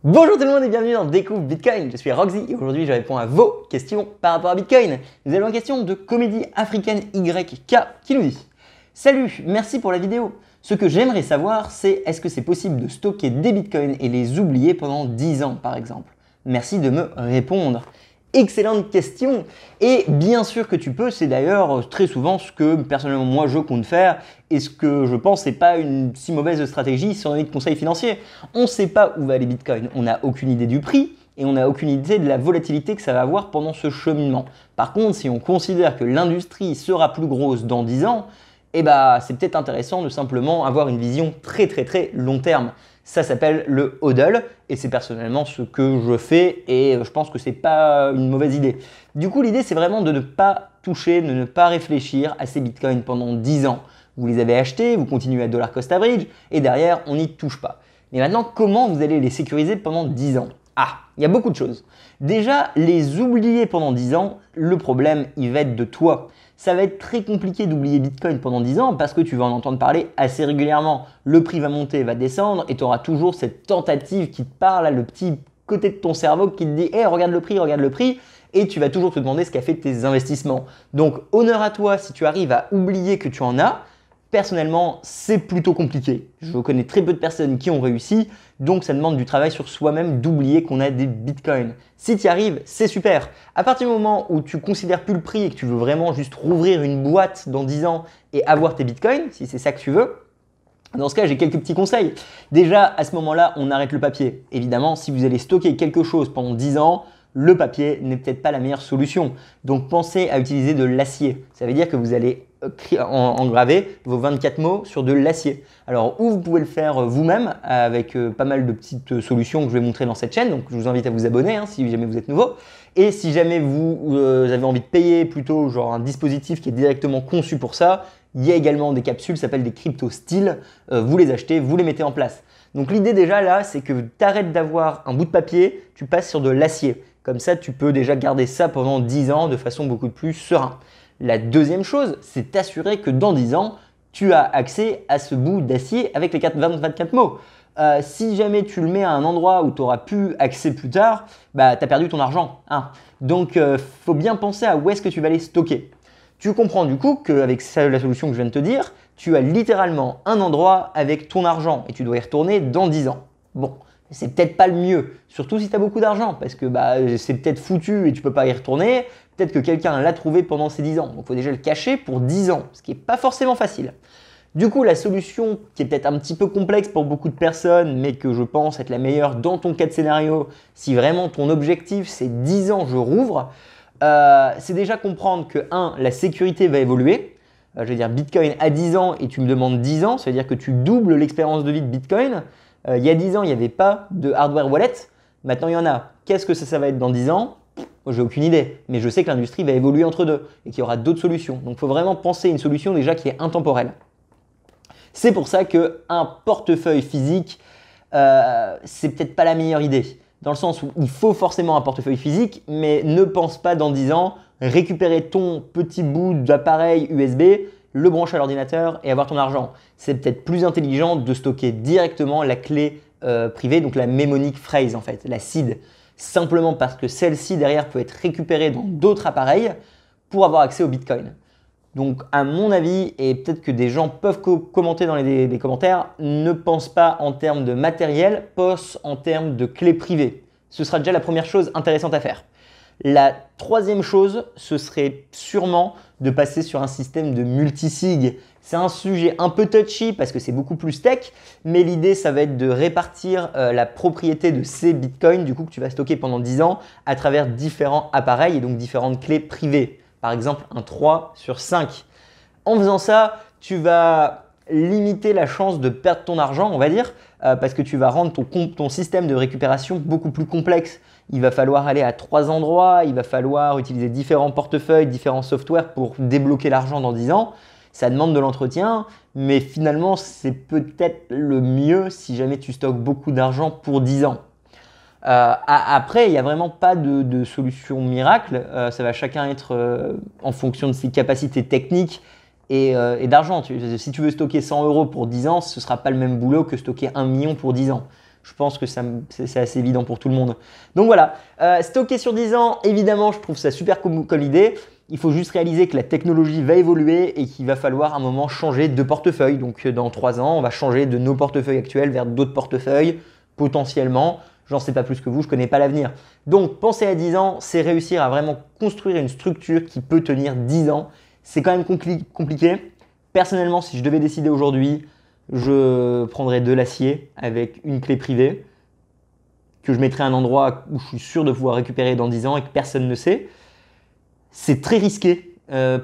Bonjour tout le monde et bienvenue dans Découvre Bitcoin, je suis Roxy et aujourd'hui je réponds à vos questions par rapport à Bitcoin. Nous avons une question de comédie africaine YK qui nous dit: Salut, merci pour la vidéo. Ce que j'aimerais savoir c'est est-ce que c'est possible de stocker des Bitcoins et les oublier pendant 10 ans par exemple? Merci de me répondre. Excellente question et bien sûr que tu peux, c'est d'ailleurs très souvent ce que personnellement moi je compte faire et ce que je pense c'est pas une si mauvaise stratégie si on a envie de conseils financiers. On ne sait pas où va aller Bitcoin, on n'a aucune idée du prix et on n'a aucune idée de la volatilité que ça va avoir pendant ce cheminement. Par contre, si on considère que l'industrie sera plus grosse dans 10 ans, eh ben, c'est peut-être intéressant de simplement avoir une vision très long terme. Ça s'appelle le HODL et c'est personnellement ce que je fais et je pense que c'est pas une mauvaise idée. Du coup, l'idée c'est vraiment de ne pas toucher, de ne pas réfléchir à ces bitcoins pendant 10 ans. Vous les avez achetés, vous continuez à dollar cost average et derrière on n'y touche pas. Mais maintenant, comment vous allez les sécuriser pendant 10 ans? Ah, il y a beaucoup de choses. Déjà, les oublier pendant 10 ans, le problème il va être de toi. Ça va être très compliqué d'oublier Bitcoin pendant 10 ans parce que tu vas en entendre parler assez régulièrement. Le prix va monter, va descendre et tu auras toujours cette tentative qui te parle, le petit côté de ton cerveau qui te dit hey, regarde le prix, et tu vas toujours te demander ce qu'a fait tes investissements. Donc honneur à toi si tu arrives à oublier que tu en as. Personnellement, c'est plutôt compliqué. Je connais très peu de personnes qui ont réussi, donc ça demande du travail sur soi-même d'oublier qu'on a des bitcoins. Si tu y arrives, c'est super. À partir du moment où tu considères plus le prix et que tu veux vraiment juste rouvrir une boîte dans 10 ans et avoir tes bitcoins, si c'est ça que tu veux, dans ce cas, j'ai quelques petits conseils. Déjà, à ce moment-là, on arrête le papier. Évidemment, si vous allez stocker quelque chose pendant 10 ans, le papier n'est peut-être pas la meilleure solution. Donc pensez à utiliser de l'acier. Ça veut dire que vous allez engraver vos 24 mots sur de l'acier. Alors ou vous pouvez le faire vous-même avec pas mal de petites solutions que je vais montrer dans cette chaîne. Donc je vous invite à vous abonner si jamais vous êtes nouveau. Et si jamais vous avez envie de payer plutôt genre un dispositif qui est directement conçu pour ça, il y a également des capsules, ça s'appelle des crypto-styles. Vous les achetez, vous les mettez en place. Donc l'idée déjà là, c'est que tu arrêtes d'avoir un bout de papier, tu passes sur de l'acier. Comme ça, tu peux déjà garder ça pendant 10 ans de façon beaucoup plus sereine. La deuxième chose, c'est t'assurer que dans 10 ans, tu as accès à ce bout d'acier avec les 24 mots. Si jamais tu le mets à un endroit où tu auras pu accès plus tard, bah, tu as perdu ton argent. Hein. Donc, faut bien penser à où est-ce que tu vas les stocker. Tu comprends du coup qu'avec la solution que je viens de te dire, tu as littéralement un endroit avec ton argent et tu dois y retourner dans 10 ans. Bon, c'est peut-être pas le mieux, surtout si tu as beaucoup d'argent, parce que bah, c'est peut-être foutu et tu peux pas y retourner. Peut-être que quelqu'un l'a trouvé pendant ces 10 ans. Donc il faut déjà le cacher pour 10 ans, ce qui n'est pas forcément facile. Du coup, la solution qui est peut-être un petit peu complexe pour beaucoup de personnes, mais que je pense être la meilleure dans ton cas de scénario, si vraiment ton objectif c'est 10 ans, je rouvre, c'est déjà comprendre que 1, la sécurité va évoluer. Je veux dire Bitcoin à 10 ans et tu me demandes 10 ans, ça veut dire que tu doubles l'expérience de vie de Bitcoin. Il y a 10 ans, il n'y avait pas de hardware wallet. Maintenant, il y en a. Qu'est-ce que ça va être dans 10 ans? Moi, j'ai aucune idée. Mais je sais que l'industrie va évoluer entre deux et qu'il y aura d'autres solutions. Donc, il faut vraiment penser à une solution déjà qui est intemporelle. C'est pour ça qu'un portefeuille physique, c'est peut-être pas la meilleure idée. Dans le sens où il faut forcément un portefeuille physique, mais ne pense pas dans 10 ans récupérer ton petit bout d'appareil USB, le brancher à l'ordinateur et avoir ton argent. C'est peut-être plus intelligent de stocker directement la clé privée, donc la mnemonic phrase en fait, la seed. Simplement parce que celle-ci derrière peut être récupérée dans d'autres appareils pour avoir accès au Bitcoin. Donc à mon avis, et peut-être que des gens peuvent commenter dans les commentaires, ne pense pas en termes de matériel, pense en termes de clés privées. Ce sera déjà la première chose intéressante à faire. La troisième chose, ce serait sûrement de passer sur un système de multisig. C'est un sujet un peu touchy parce que c'est beaucoup plus tech, mais l'idée, ça va être de répartir la propriété de ces bitcoins du coup, que tu vas stocker pendant 10 ans à travers différents appareils et donc différentes clés privées. Par exemple, un 3 sur 5. En faisant ça, tu vas limiter la chance de perdre ton argent, on va dire, parce que tu vas rendre ton système de récupération beaucoup plus complexe. Il va falloir aller à 3 endroits, il va falloir utiliser différents portefeuilles, différents softwares pour débloquer l'argent dans 10 ans. Ça demande de l'entretien, mais finalement, c'est peut-être le mieux si jamais tu stockes beaucoup d'argent pour 10 ans. Après, il n'y a vraiment pas de solution miracle. Ça va chacun être en fonction de ses capacités techniques et d'argent. Si tu veux stocker 100 € pour 10 ans, ce ne sera pas le même boulot que stocker 1 million pour 10 ans. Je pense que c'est assez évident pour tout le monde. Donc voilà, stocker sur 10 ans, évidemment, je trouve ça super comme idée. Il faut juste réaliser que la technologie va évoluer et qu'il va falloir à un moment changer de portefeuille. Donc dans 3 ans, on va changer de nos portefeuilles actuels vers d'autres portefeuilles, potentiellement. J'en sais pas plus que vous, je connais pas l'avenir. Donc penser à 10 ans, c'est réussir à vraiment construire une structure qui peut tenir 10 ans. C'est quand même compliqué. Personnellement, si je devais décider aujourd'hui, je prendrais de l'acier avec une clé privée que je mettrais à un endroit où je suis sûr de pouvoir récupérer dans 10 ans et que personne ne sait. C'est très risqué.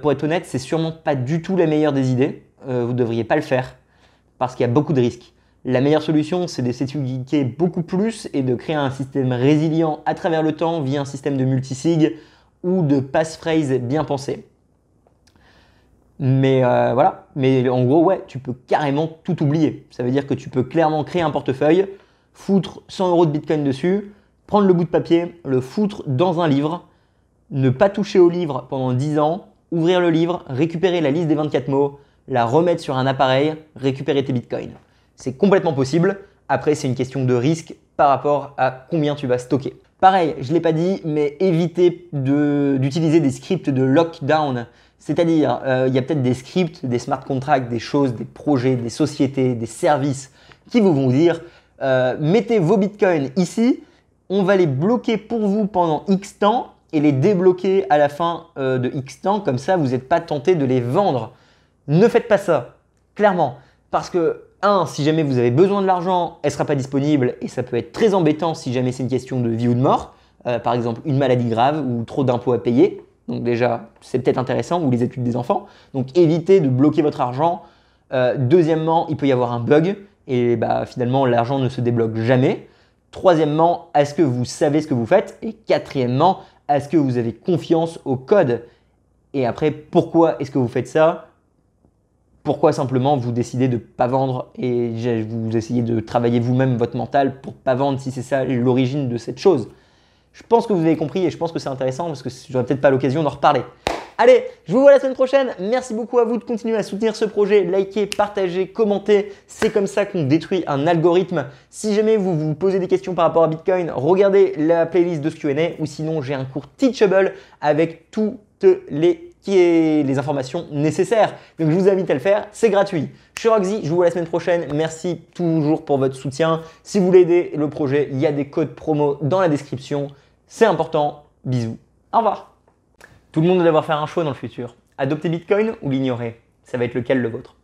Pour être honnête, c'est sûrement pas du tout la meilleure des idées. Vous ne devriez pas le faire parce qu'il y a beaucoup de risques. La meilleure solution, c'est de s'éduquer beaucoup plus et de créer un système résilient à travers le temps via un système de multisig ou de passphrase bien pensé. Mais voilà, mais en gros, ouais, tu peux carrément tout oublier. Ça veut dire que tu peux clairement créer un portefeuille, foutre 100 € de Bitcoin dessus, prendre le bout de papier, le foutre dans un livre, ne pas toucher au livre pendant 10 ans, ouvrir le livre, récupérer la liste des 24 mots, la remettre sur un appareil, récupérer tes Bitcoins. C'est complètement possible. Après, c'est une question de risque par rapport à combien tu vas stocker. Pareil, je ne l'ai pas dit, mais évitez d'utiliser des scripts de lockdown. C'est-à-dire, il y a peut-être des scripts, des smart contracts, des choses, des projets, des sociétés, des services qui vous vont dire mettez vos bitcoins ici, on va les bloquer pour vous pendant X temps et les débloquer à la fin de X temps. Comme ça, vous n'êtes pas tenté de les vendre. Ne faites pas ça, clairement. Parce que, si jamais vous avez besoin de l'argent, elle ne sera pas disponible et ça peut être très embêtant si jamais c'est une question de vie ou de mort. Par exemple, une maladie grave ou trop d'impôts à payer. Donc déjà, c'est peut-être intéressant, ou les études des enfants. Donc évitez de bloquer votre argent. Deuxièmement, il peut y avoir un bug et finalement, l'argent ne se débloque jamais. Troisièmement, est-ce que vous savez ce que vous faites? Et quatrièmement, est-ce que vous avez confiance au code? Et après, pourquoi est-ce que vous faites ça? Pourquoi simplement vous décidez de ne pas vendre et vous essayez de travailler vous-même votre mental pour ne pas vendre si c'est ça l'origine de cette chose? Je pense que vous avez compris et je pense que c'est intéressant parce que j'aurai peut-être pas l'occasion d'en reparler. Allez, je vous vois la semaine prochaine. Merci beaucoup à vous de continuer à soutenir ce projet. Likez, partagez, commentez. C'est comme ça qu'on détruit un algorithme. Si jamais vous vous posez des questions par rapport à Bitcoin, regardez la playlist de ce Q&A ou sinon j'ai un cours Teachable avec toutes les informations nécessaires. Donc je vous invite à le faire, c'est gratuit. Je suis Roxy, je vous vois la semaine prochaine. Merci toujours pour votre soutien. Si vous voulez aider le projet, il y a des codes promo dans la description. C'est important. Bisous. Au revoir. Tout le monde va devoir faire un choix dans le futur. Adopter Bitcoin ou l'ignorer? Ça va être lequel le vôtre?